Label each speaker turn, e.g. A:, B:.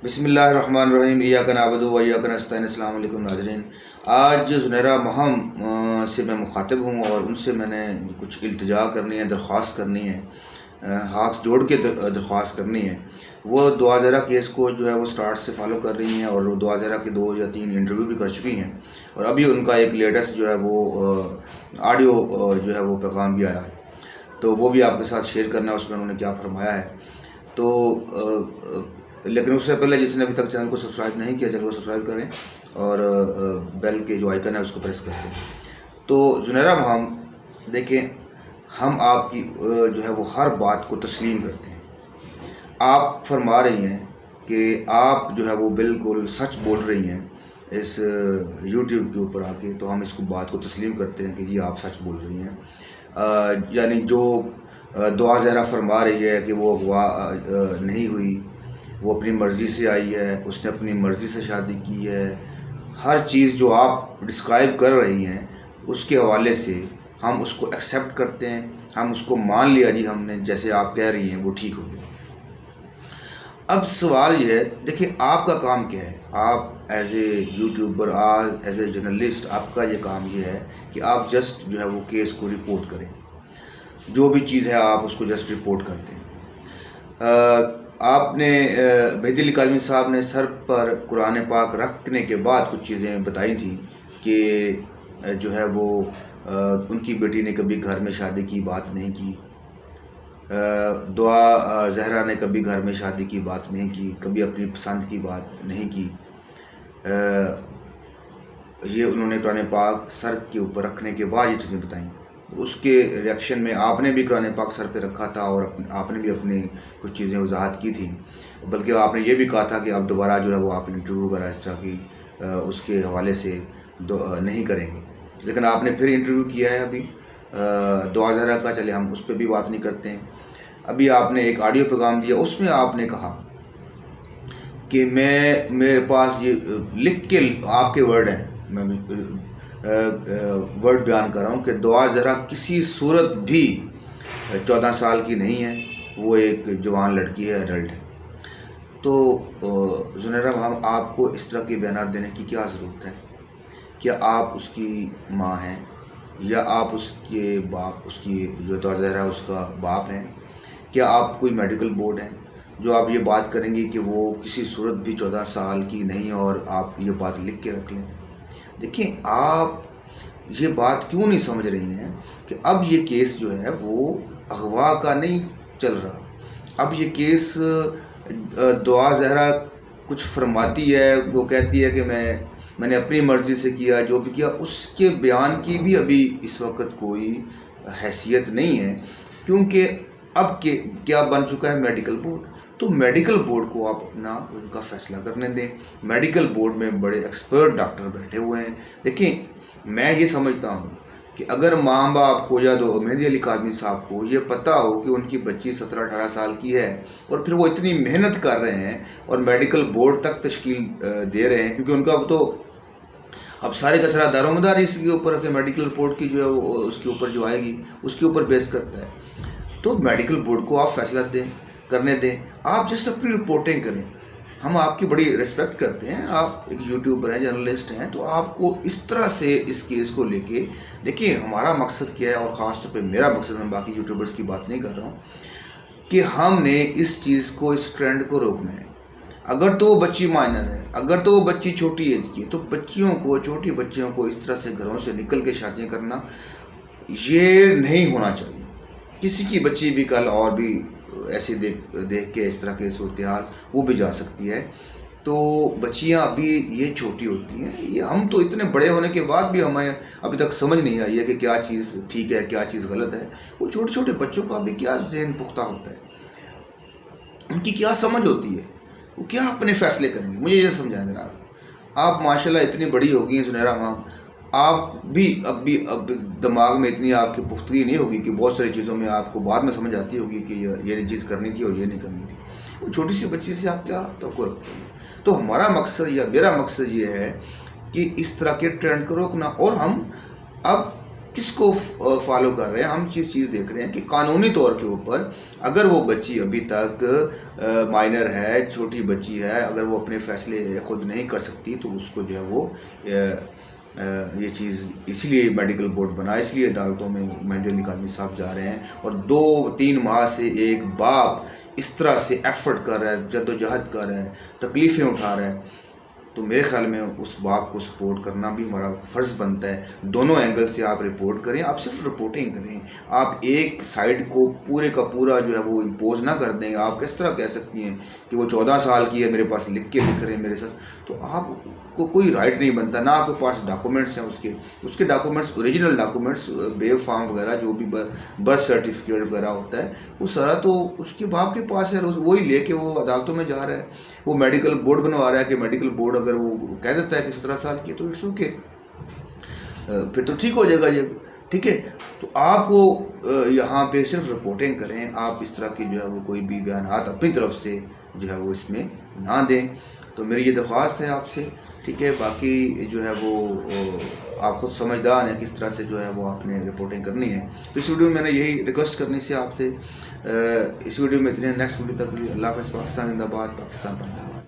A: بسم اللہ الرحمن الرحیم ایاک نعبد و ایاک نستعین۔ السلام علیکم ناظرین، آج زنیرہ مہم سے میں مخاطب ہوں اور ان سے میں نے کچھ التجا کرنی ہے، درخواست کرنی ہے، ہاتھ جوڑ کے درخواست کرنی ہے۔ وہ دعا زہرا کیس کو جو ہے وہ سٹارٹ سے فالو کر رہی ہیں اور دعا زہرا کے 2 یا 3 انٹرویو بھی کر چکی ہیں، اور ابھی ان کا ایک لیٹسٹ جو ہے وہ آڈیو جو ہے وہ پیغام بھی آیا ہے، تو وہ بھی آپ کے ساتھ شیئر کرنا ہے، اس میں انہوں نے کیا فرمایا ہے۔ تو لیکن اس سے پہلے جس نے ابھی تک چینل کو سبسکرائب نہیں کیا، چینل کو سبسکرائب کریں اور بیل کے جو آئیکن ہے اس کو پریس کر دیں۔ تو زنیرہ مہم دیکھیں، ہم آپ کی جو ہے وہ ہر بات کو تسلیم کرتے ہیں۔ آپ فرما رہی ہیں کہ آپ جو ہے وہ بالکل سچ بول رہی ہیں اس یوٹیوب کے اوپر آ کے، تو ہم اس کو بات کو تسلیم کرتے ہیں کہ جی آپ سچ بول رہی ہیں۔ یعنی جو دعا زہرا فرما رہی ہے کہ وہ اغوا نہیں ہوئی، وہ اپنی مرضی سے آئی ہے، اس نے اپنی مرضی سے شادی کی ہے، ہر چیز جو آپ ڈسکرائب کر رہی ہیں اس کے حوالے سے ہم اس کو ایکسیپٹ کرتے ہیں، ہم اس کو مان لیا جی ہم نے جیسے آپ کہہ رہی ہیں وہ ٹھیک ہو گیا۔ اب سوال یہ ہے، دیکھیں آپ کا کام کیا ہے؟ آپ as a YouTuber, as a journalist, آپ کا یہ کام یہ ہے کہ آپ جسٹ جو ہے وہ کیس کو رپورٹ کریں، جو بھی چیز ہے آپ اس کو جسٹ رپورٹ کرتے ہیں۔ آپ نے مہدی علی کاظمی صاحب نے سر پر قرآن پاک رکھنے کے بعد کچھ چیزیں بتائی تھیں کہ جو ہے وہ ان کی بیٹی نے کبھی گھر میں شادی کی بات نہیں کی، دعا زہرا نے کبھی گھر میں شادی کی بات نہیں کی، کبھی اپنی پسند کی بات نہیں کی۔ یہ انہوں نے قرآن پاک سر کے اوپر رکھنے کے بعد یہ چیزیں بتائیں۔ اس کے ریاکشن میں آپ نے بھی قرآن پاک سر پہ رکھا تھا اور آپ نے بھی اپنی کچھ چیزیں وضاحت کی تھیں، بلکہ آپ نے یہ بھی کہا تھا کہ آپ دوبارہ جو ہے وہ آپ انٹرویو وغیرہ اس طرح کی اس کے حوالے سے نہیں کریں گے، لیکن آپ نے پھر انٹرویو کیا ہے ابھی دعا زہرا کا۔ چلے ہم اس پہ بھی بات نہیں کرتے ہیں۔ ابھی آپ نے ایک آڈیو پیغام دیا، اس میں آپ نے کہا کہ میرے پاس یہ لکھ کے آپ کے ورڈ ہیں، میں ورڈ بیان کر رہا ہوں کہ دعا زہرا کسی صورت بھی 14 سال کی نہیں ہے، وہ ایک جوان لڑکی ہے، ایڈلٹ ہے۔ تو زنیرہ ہم آپ کو اس طرح کے بیانات دینے کی کیا ضرورت ہے؟ کیا آپ اس کی ماں ہیں یا آپ اس کے باپ، اس کی جو دعا زہرا اس کا باپ ہیں؟ کیا آپ کوئی میڈیکل بورڈ ہیں جو آپ یہ بات کریں گی کہ وہ کسی صورت بھی 14 سال کی نہیں، اور آپ یہ بات لکھ کے رکھ لیں؟ دیکھیں آپ یہ بات کیوں نہیں سمجھ رہی ہیں کہ اب یہ کیس جو ہے وہ اغوا کا نہیں چل رہا، اب یہ کیس دعا زہرا کچھ فرماتی ہے، وہ کہتی ہے کہ میں نے اپنی مرضی سے کیا، جو بھی کیا اس کے بیان کی بھی ابھی اس وقت کوئی حیثیت نہیں ہے، کیونکہ اب کیا بن چکا ہے میڈیکل بورڈ۔ تو میڈیکل بورڈ کو آپ اپنا ان کا فیصلہ کرنے دیں۔ میڈیکل بورڈ میں بڑے ایکسپرٹ ڈاکٹر بیٹھے ہوئے ہیں۔ دیکھیں میں یہ سمجھتا ہوں کہ اگر ماں باپ کو یا مہدی علی کاظمی صاحب کو یہ پتہ ہو کہ ان کی بچی 17-18 سال کی ہے، اور پھر وہ اتنی محنت کر رہے ہیں اور میڈیکل بورڈ تک تشکیل دے رہے ہیں، کیونکہ ان کا اب سارے کا سارا دار و مدار اس کے اوپر کہ میڈیکل رپورٹ کی جو ہے وہ اس کے اوپر جو آئے گی اس کے اوپر بیس کرتا ہے، تو میڈیکل بورڈ کو آپ فیصلہ کرنے دیں، آپ جسٹ اپنی رپورٹنگ کریں۔ ہم آپ کی بڑی ریسپیکٹ کرتے ہیں، آپ ایک یوٹیوبر ہیں، جرنلسٹ ہیں، تو آپ کو اس طرح سے اس کیس کو لے کے دیکھیں ہمارا مقصد کیا ہے، اور خاص طور پہ میرا مقصد، میں باقی یوٹیوبرز کی بات نہیں کر رہا ہوں، کہ ہم نے اس چیز کو، اس ٹرینڈ کو روکنا ہے۔ اگر تو وہ بچی مائنر ہے، اگر تو وہ بچی چھوٹی ایج کی ہے، تو چھوٹی بچیوں کو اس طرح سے گھروں سے نکل کے شادیاں کرنا یہ نہیں ہونا چاہیے۔ کسی کی بچی بھی کل اور بھی ایسے دیکھ کے اس طرح کے صورتحال وہ بھی جا سکتی ہے، تو بچیاں ابھی یہ چھوٹی ہوتی ہیں۔ یہ ہم تو اتنے بڑے ہونے کے بعد بھی ہمیں ابھی تک سمجھ نہیں آئی ہے کہ کیا چیز ٹھیک ہے کیا چیز غلط ہے۔ وہ چھوٹے چھوٹے بچوں کا ابھی کیا ذہن پختہ ہوتا ہے، ان کی کیا سمجھ ہوتی ہے، وہ کیا اپنے فیصلے کریں گے؟ مجھے یہ سمجھائیں ذرا۔ آپ ماشاءاللہ اتنی بڑی ہو گئی ہیں زنیرہ مام، آپ بھی اب دماغ میں اتنی آپ کی پختگی نہیں ہوگی کہ بہت ساری چیزوں میں آپ کو بعد میں سمجھ آتی ہوگی کہ یہ چیز کرنی تھی اور یہ نہیں کرنی تھی۔ وہ چھوٹی سی بچی سے آپ کیا توقع رکھتے ہیں؟ تو ہمارا مقصد یا میرا مقصد یہ ہے کہ اس طرح کے ٹرینڈ کو روکنا، اور ہم اب کس کو فالو کر رہے ہیں. ہم چیز دیکھ رہے ہیں کہ قانونی طور کے اوپر اگر وہ بچی ابھی تک مائنر ہے، چھوٹی بچی ہے، اگر وہ اپنے فیصلے خود نہیں کر سکتی تو اس کو جو ہے وہ یہ چیز اس لیے میڈیکل بورڈ بنا، اس لیے عدالتوں میں مہدی علی کاظمی صاحب جا رہے ہیں. اور 2-3 ماہ سے ایک باپ اس طرح سے ایفرٹ کر رہا ہے، جدوجہد کر رہا ہے، تکلیفیں اٹھا رہا ہے، تو میرے خیال میں اس باپ کو سپورٹ کرنا بھی ہمارا فرض بنتا ہے. دونوں اینگل سے آپ رپورٹ کریں، آپ صرف رپورٹنگ کریں، آپ ایک سائڈ کو پورے کا پورا جو ہے وہ امپوز نہ کر دیں. آپ کس طرح کہہ سکتی ہیں کہ وہ 14 سال کی ہے، میرے پاس لکھ رہے ہیں میرے ساتھ، تو آپ کو کوئی رائٹ نہیں بنتا. نہ آپ کے پاس ڈاکومنٹس ہیں اس کے ڈاکومنٹس، اوریجنل ڈاکومنٹس، بیو فارم وغیرہ، جو بھی برتھ سرٹیفکیٹ وغیرہ ہوتا ہے وہ سارا تو اس کے باپ کے پاس ہے، وہی لے کے وہ عدالتوں میں جا رہا ہے. وہ میڈیکل بورڈ بنوا رہا ہے کہ میڈیکل بورڈ اگر وہ کہہ دیتا ہے کہ 17 سال کی ہے تو اٹس اوکے، پھر تو ٹھیک ہو جائے گا یہ، ٹھیک ہے. تو آپ کو یہاں پہ صرف رپورٹنگ کریں، آپ اس طرح کی جو ہے وہ کوئی بھی بیانات اپنی طرف سے جو ہے وہ اس میں نہ دیں. تو میری یہ درخواست ہے آپ سے، ٹھیک ہے. باقی جو ہے وہ آپ خود سمجھدار ہیں کس طرح سے جو ہے وہ آپ نے رپورٹنگ کرنی ہے. تو اس ویڈیو میں نے یہی ریکویسٹ کرنی سے آپ سے. اس ویڈیو میں اتنے، نیکسٹ ویڈیو تک اللہ حافظ. پاکستان زندہ باد، پاکستان پائندہ باد.